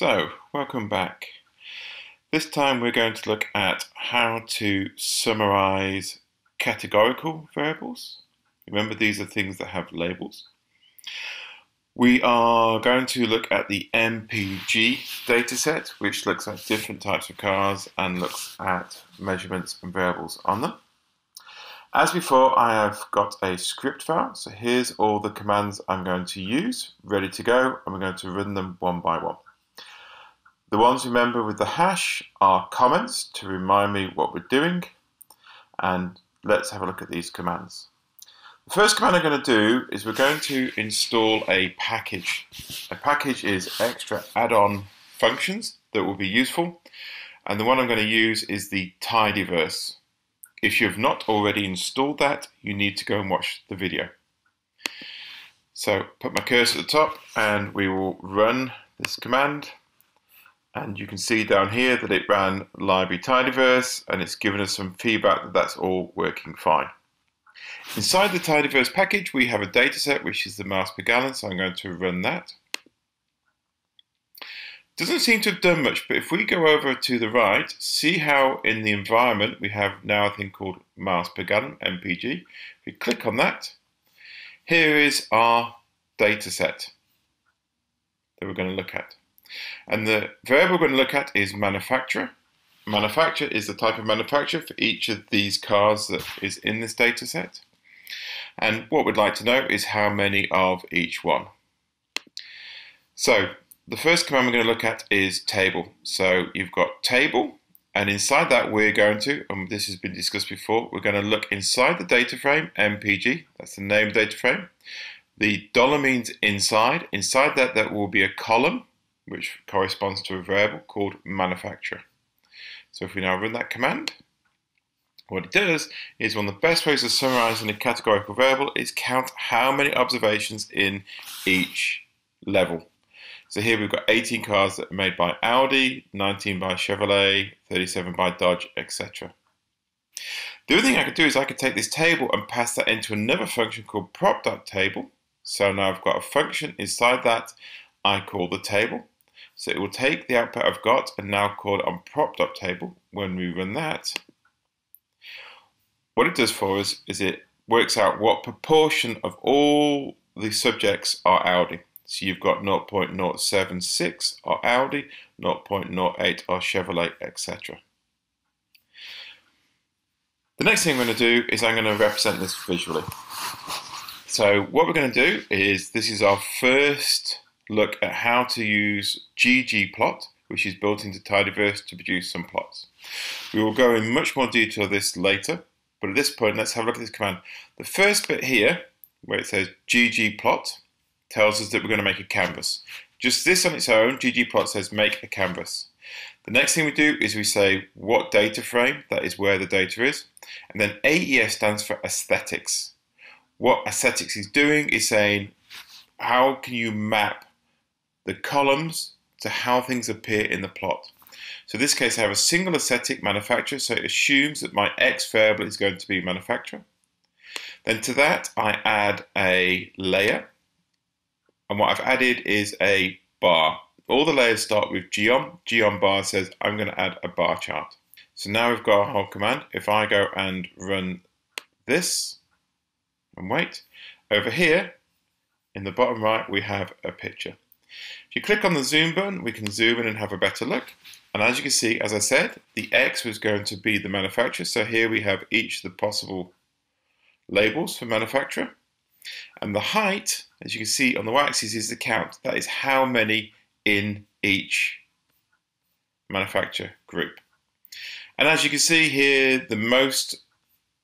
So, welcome back. This time we're going to look at how to summarize categorical variables. Remember, these are things that have labels. We are going to look at the MPG dataset, which looks at different types of cars and looks at measurements and variables on them. As before, I have got a script file, so here's all the commands I'm going to use, ready to go, and we're going to run them one by one. The ones, remember, with the hash are comments to remind me what we're doing, and let's have a look at these commands. The first command I'm going to do is we're going to install a package. A package is extra add-on functions that will be useful, and the one I'm going to use is the tidyverse. If you have not already installed that, you need to go and watch the video. So put my cursor at the top and we will run this command. And you can see down here that it ran library tidyverse and it's given us some feedback that that's all working fine. Inside the tidyverse package we have a dataset which is the miles per gallon, so I'm going to run that. Doesn't seem to have done much, but if we go over to the right, see how in the environment we have now a thing called miles per gallon, MPG. If we click on that, here is our dataset that we're going to look at. And the variable we're going to look at is manufacturer. Manufacturer is the type of manufacturer for each of these cars that is in this data set. And what we'd like to know is how many of each one. So the first command we're going to look at is table. So you've got table, and inside that we're going to, and this has been discussed before, we're going to look inside the data frame, MPG, that's the name of the data frame. The dollar means inside. Inside that there will be a column which corresponds to a variable called manufacturer. So if we now run that command, what it does is one of the best ways of summarizing a categorical variable is count how many observations in each level. So here we've got 18 cars that are made by Audi, 19 by Chevrolet, 37 by Dodge, etc. The other thing I could do is I could take this table and pass that into another function called prop.table. So now I've got a function inside that I call the table. So it will take the output I've got and now call it on prop.table. When we run that, what it does for us is it works out what proportion of all the subjects are Audi. So you've got 0.076 are Audi, 0.08 are Chevrolet, etc. The next thing I'm going to do is I'm going to represent this visually. So what we're going to do is, this is our first look at how to use ggplot, which is built into tidyverse to produce some plots. We will go in much more detail this later, but at this point let's have a look at this command. The first bit here, where it says ggplot, tells us that we're going to make a canvas. Just this on its own, ggplot says make a canvas. The next thing we do is we say what data frame, that is where the data is, and then AES stands for aesthetics. What aesthetics is doing is saying how can you map the columns to how things appear in the plot. So in this case I have a single aesthetic manufacturer, so it assumes that my X variable is going to be manufacturer. Then to that I add a layer, and what I've added is a bar. All the layers start with geom. Geom bar says I'm going to add a bar chart. So now we've got our whole command. If I go and run this and wait, over here in the bottom right we have a picture. If you click on the zoom button, we can zoom in and have a better look. And as you can see, as I said, the X was going to be the manufacturer. So here we have each of the possible labels for manufacturer. And the height, as you can see on the y-axis, is the count. That is how many in each manufacturer group. And as you can see here, the most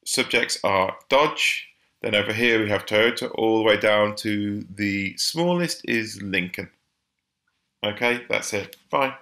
subjects are Dodge. Then over here we have Toyota, all the way down to the smallest is Lincoln. Okay, that's it. Bye.